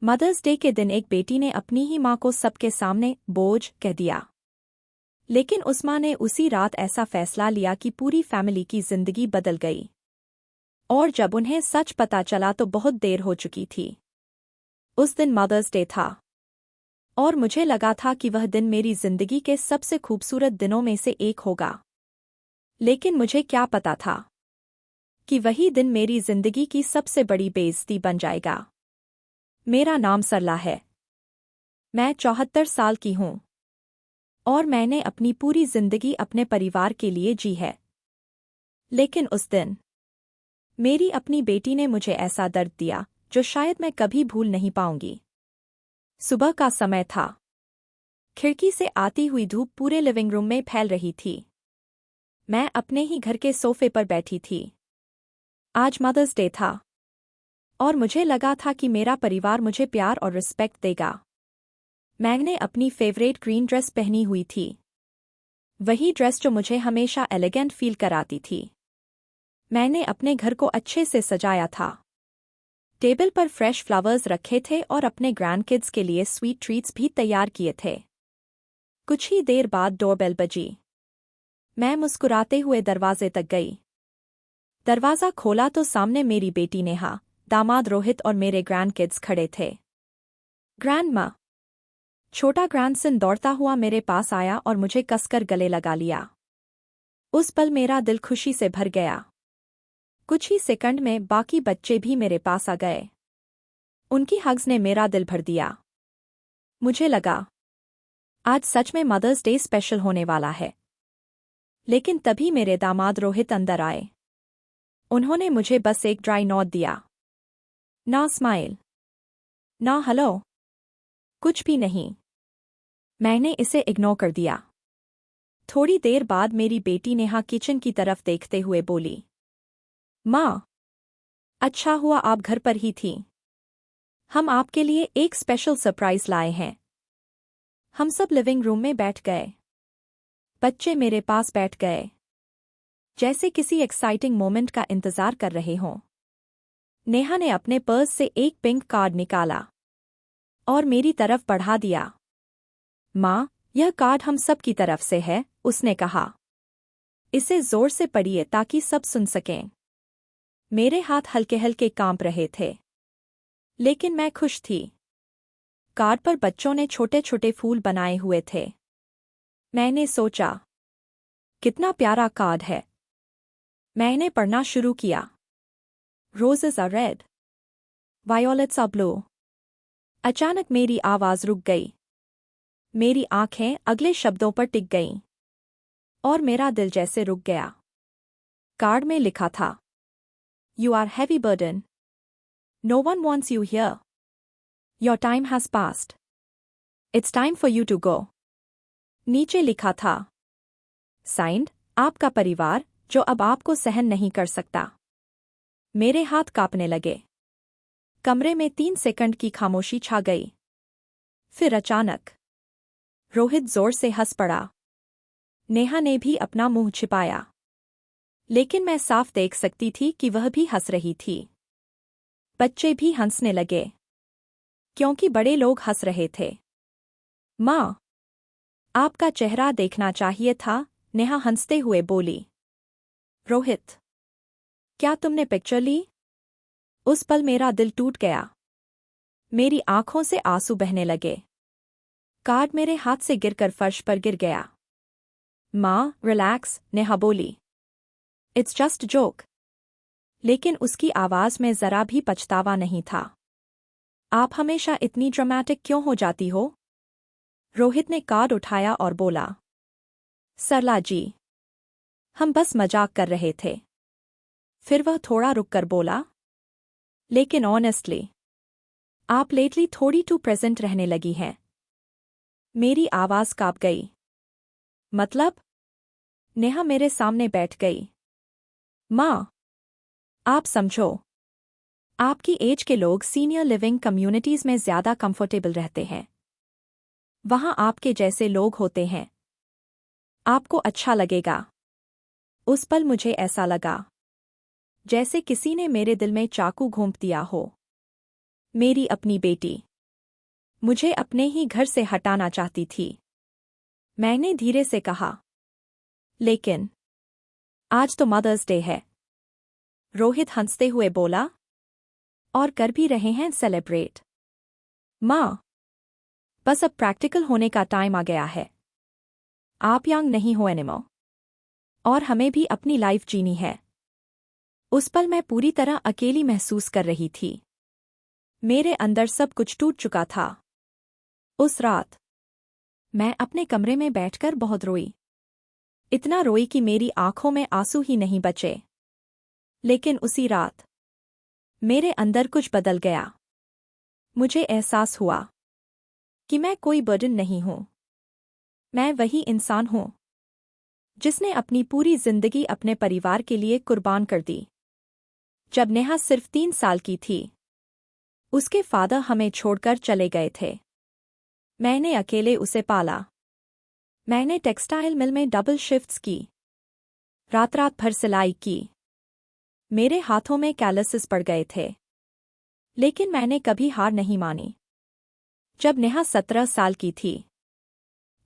Mother's day के दिन एक बेटी ने अपनी ही माँ को सबके सामने बोझ कह दिया। लेकिन उस माँ ने उसी रात ऐसा फैसला लिया कि पूरी फैमिली की जिंदगी बदल गई। और जब उन्हें सच पता चला तो बहुत देर हो चुकी थी। उस दिन मदर्स डे था और मुझे लगा था कि वह दिन मेरी जिंदगी के सबसे खूबसूरत दिनों में से एक होगा। लेकिन मुझे क्या पता था कि वही दिन मेरी जिंदगी की सबसे बड़ी बेइज्जती बन जाएगा। मेरा नाम सरला है। मैं 74 साल की हूँ और मैंने अपनी पूरी जिंदगी अपने परिवार के लिए जी है। लेकिन उस दिन मेरी अपनी बेटी ने मुझे ऐसा दर्द दिया जो शायद मैं कभी भूल नहीं पाऊंगी। सुबह का समय था। खिड़की से आती हुई धूप पूरे लिविंग रूम में फैल रही थी। मैं अपने ही घर के सोफे पर बैठी थी। आज मदर्स डे था और मुझे लगा था कि मेरा परिवार मुझे प्यार और रिस्पेक्ट देगा। मैंने अपनी फेवरेट ग्रीन ड्रेस पहनी हुई थी, वही ड्रेस जो मुझे हमेशा एलिगेंट फील कराती थी। मैंने अपने घर को अच्छे से सजाया था। टेबल पर फ्रेश फ्लावर्स रखे थे और अपने ग्रैंड किड्स के लिए स्वीट ट्रीट्स भी तैयार किए थे। कुछ ही देर बाद डोरबेल बजी। मैं मुस्कुराते हुए दरवाजे तक गई। दरवाज़ा खोला तो सामने मेरी बेटी नेहा, दामाद रोहित और मेरे ग्रैंड किड्स खड़े थे। ग्रैंड माँ। छोटा ग्रैंडसन दौड़ता हुआ मेरे पास आया और मुझे कसकर गले लगा लिया। उस पल मेरा दिल खुशी से भर गया। कुछ ही सेकंड में बाकी बच्चे भी मेरे पास आ गए। उनकी हग्स ने मेरा दिल भर दिया। मुझे लगा आज सच में मदर्स डे स्पेशल होने वाला है। लेकिन तभी मेरे दामाद रोहित अंदर आए। उन्होंने मुझे बस एक ड्राई नॉट दिया। ना स्माइल, ना हेलो, कुछ भी नहीं। मैंने इसे इग्नोर कर दिया। थोड़ी देर बाद मेरी बेटी नेहा किचन की तरफ देखते हुए बोली, माँ, अच्छा हुआ आप घर पर ही थीं। हम आपके लिए एक स्पेशल सरप्राइज लाए हैं। हम सब लिविंग रूम में बैठ गए। बच्चे मेरे पास बैठ गए, जैसे किसी एक्साइटिंग मोमेंट का इंतजार कर रहे हों। नेहा ने अपने पर्स से एक पिंक कार्ड निकाला और मेरी तरफ बढ़ा दिया। माँ, यह कार्ड हम सब की तरफ से है, उसने कहा। इसे जोर से पढ़िए ताकि सब सुन सकें। मेरे हाथ हल्के हल्के कांप रहे थे, लेकिन मैं खुश थी। कार्ड पर बच्चों ने छोटे छोटे फूल बनाए हुए थे। मैंने सोचा, कितना प्यारा कार्ड है। मैंने पढ़ना शुरू किया। Roses are red, violets are blue. अचानक मेरी आवाज रुक गई। मेरी आंखें अगले शब्दों पर टिक गईं और मेरा दिल जैसे रुक गया। कार्ड में लिखा था, you are heavy burden. No one wants you here. Your time has passed. It's time for you to go. नीचे लिखा था, साइंड, आपका परिवार, जो अब आपको सहन नहीं कर सकता। मेरे हाथ कांपने लगे। कमरे में 3 सेकंड की खामोशी छा गई। फिर अचानक रोहित जोर से हंस पड़ा। नेहा ने भी अपना मुंह छिपाया, लेकिन मैं साफ देख सकती थी कि वह भी हंस रही थी। बच्चे भी हंसने लगे, क्योंकि बड़े लोग हंस रहे थे। माँ, आपका चेहरा देखना चाहिए था, नेहा हंसते हुए बोली। रोहित, क्या तुमने पिक्चर ली? उस पल मेरा दिल टूट गया। मेरी आंखों से आंसू बहने लगे। कार्ड मेरे हाथ से गिरकर फर्श पर गिर गया। माँ, रिलैक्स, नेहा बोली। It's just joke. लेकिन उसकी आवाज में जरा भी पछतावा नहीं था। आप हमेशा इतनी ड्रामेटिक क्यों हो जाती हो? रोहित ने कार्ड उठाया और बोला, सरला जी, हम बस मजाक कर रहे थे। फिर वह थोड़ा रुककर बोला, लेकिन ऑनेस्टली आप लेटली थोड़ी टू प्रेजेंट रहने लगी हैं। मेरी आवाज कांप गई। मतलब? नेहा मेरे सामने बैठ गई। माँ, आप समझो, आपकी एज के लोग सीनियर लिविंग कम्युनिटीज में ज्यादा कंफर्टेबल रहते हैं। वहां आपके जैसे लोग होते हैं। आपको अच्छा लगेगा। उस पल मुझे ऐसा लगा जैसे किसी ने मेरे दिल में चाकू घोंप दिया हो। मेरी अपनी बेटी मुझे अपने ही घर से हटाना चाहती थी। मैंने धीरे से कहा, लेकिन आज तो मदर्स डे है। रोहित हंसते हुए बोला, और कर भी रहे हैं सेलिब्रेट। माँ, बस अब प्रैक्टिकल होने का टाइम आ गया है। आप यंग नहीं हो एनिमो, और हमें भी अपनी लाइफ जीनी है। उस पल मैं पूरी तरह अकेली महसूस कर रही थी। मेरे अंदर सब कुछ टूट चुका था। उस रात मैं अपने कमरे में बैठकर बहुत रोई। इतना रोई कि मेरी आंखों में आंसू ही नहीं बचे। लेकिन उसी रात मेरे अंदर कुछ बदल गया। मुझे एहसास हुआ कि मैं कोई बर्डन नहीं हूं। मैं वही इंसान हूं जिसने अपनी पूरी जिंदगी अपने परिवार के लिए कुर्बान कर दी। जब नेहा सिर्फ 3 साल की थी, उसके फादर हमें छोड़कर चले गए थे। मैंने अकेले उसे पाला। मैंने टेक्सटाइल मिल में डबल शिफ्ट्स की, रात रात भर सिलाई की। मेरे हाथों में कैलसेस पड़ गए थे, लेकिन मैंने कभी हार नहीं मानी। जब नेहा 17 साल की थी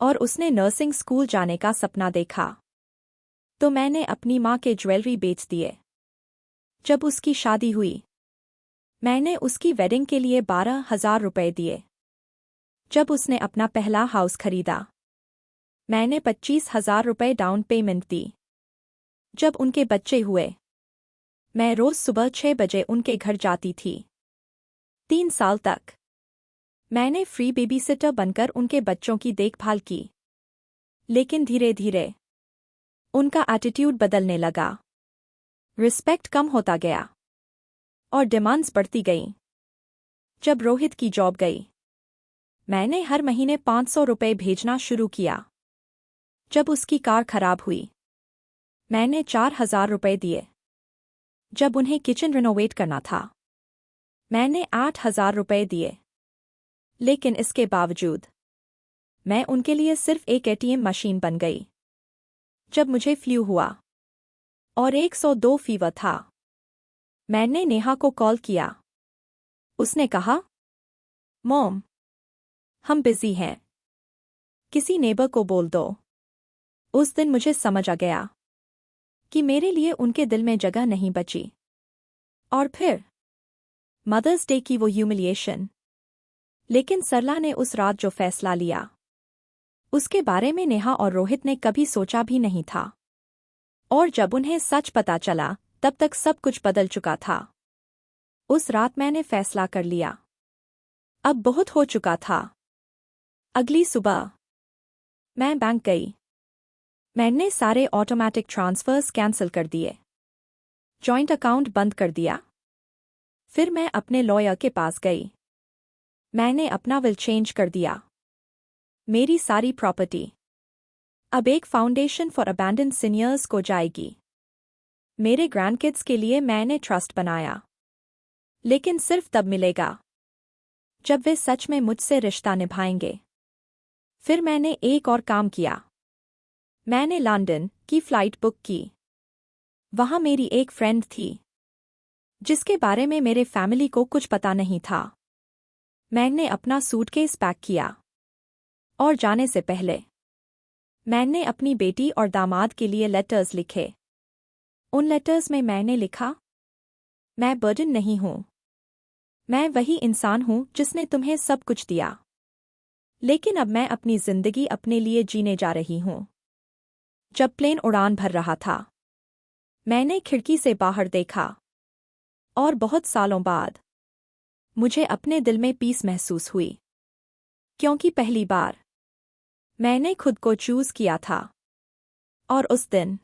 और उसने नर्सिंग स्कूल जाने का सपना देखा, तो मैंने अपनी माँ के ज्वेलरी बेच दिए। जब उसकी शादी हुई, मैंने उसकी वेडिंग के लिए 12,000 रुपए दिए। जब उसने अपना पहला हाउस खरीदा, मैंने 25,000 रुपए डाउन पेमेंट दी। जब उनके बच्चे हुए, मैं रोज सुबह 6 बजे उनके घर जाती थी। 3 साल तक मैंने फ्री बेबीसिटर बनकर उनके बच्चों की देखभाल की। लेकिन धीरे धीरे उनका एटीट्यूड बदलने लगा। रिस्पेक्ट कम होता गया और डिमांड्स बढ़ती गईं। जब रोहित की जॉब गई, मैंने हर महीने 500 रुपए भेजना शुरू किया। जब उसकी कार खराब हुई, मैंने 4,000 रुपए दिए। जब उन्हें किचन रिनोवेट करना था, मैंने 8,000 रुपए दिए। लेकिन इसके बावजूद मैं उनके लिए सिर्फ एक एटीएम मशीन बन गई। जब मुझे फ्लू हुआ और 102 फीवर था, मैंने नेहा को कॉल किया। उसने कहा, मॉम, हम बिजी हैं, किसी नेबर को बोल दो। उस दिन मुझे समझ आ गया कि मेरे लिए उनके दिल में जगह नहीं बची। और फिर मदर्स डे की वो ह्यूमिलिएशन। लेकिन सरला ने उस रात जो फैसला लिया, उसके बारे में नेहा और रोहित ने कभी सोचा भी नहीं था। और जब उन्हें सच पता चला, तब तक सब कुछ बदल चुका था। उस रात मैंने फैसला कर लिया, अब बहुत हो चुका था। अगली सुबह मैं बैंक गई। मैंने सारे ऑटोमेटिक ट्रांसफर्स कैंसिल कर दिए, जॉइंट अकाउंट बंद कर दिया। फिर मैं अपने लॉयर के पास गई। मैंने अपना विल चेंज कर दिया। मेरी सारी प्रॉपर्टी अब एक फाउंडेशन फॉर अबैंडन्ड सीनियर्स को जाएगी। मेरे ग्रैंडकिड्स के लिए मैंने ट्रस्ट बनाया, लेकिन सिर्फ तब मिलेगा जब वे सच में मुझसे रिश्ता निभाएंगे। फिर मैंने एक और काम किया। मैंने लंदन की फ्लाइट बुक की। वहां मेरी एक फ्रेंड थी जिसके बारे में मेरे फैमिली को कुछ पता नहीं था। मैंने अपना सूटकेस पैक किया और जाने से पहले मैंने अपनी बेटी और दामाद के लिए लेटर्स लिखे। उन लेटर्स में मैंने लिखा, मैं बर्डन नहीं हूं। मैं वही इंसान हूं जिसने तुम्हें सब कुछ दिया, लेकिन अब मैं अपनी जिंदगी अपने लिए जीने जा रही हूं। जब प्लेन उड़ान भर रहा था, मैंने खिड़की से बाहर देखा और बहुत सालों बाद मुझे अपने दिल में पीस महसूस हुई, क्योंकि पहली बार मैंने खुद को चूज किया था। और उस दिन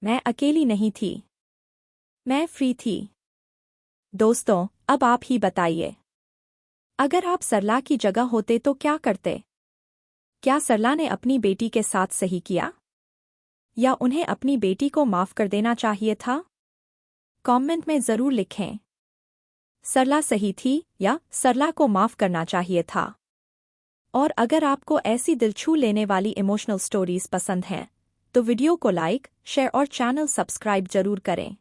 मैं अकेली नहीं थी, मैं फ्री थी। दोस्तों, अब आप ही बताइए, अगर आप सरला की जगह होते तो क्या करते? क्या सरला ने अपनी बेटी के साथ सही किया, या उन्हें अपनी बेटी को माफ कर देना चाहिए था? कमेंट में जरूर लिखें। सरला सही थी या सरला को माफ करना चाहिए था? और अगर आपको ऐसी दिल छू लेने वाली इमोशनल स्टोरीज पसंद हैं, तो वीडियो को लाइक, शेयर और चैनल सब्सक्राइब जरूर करें।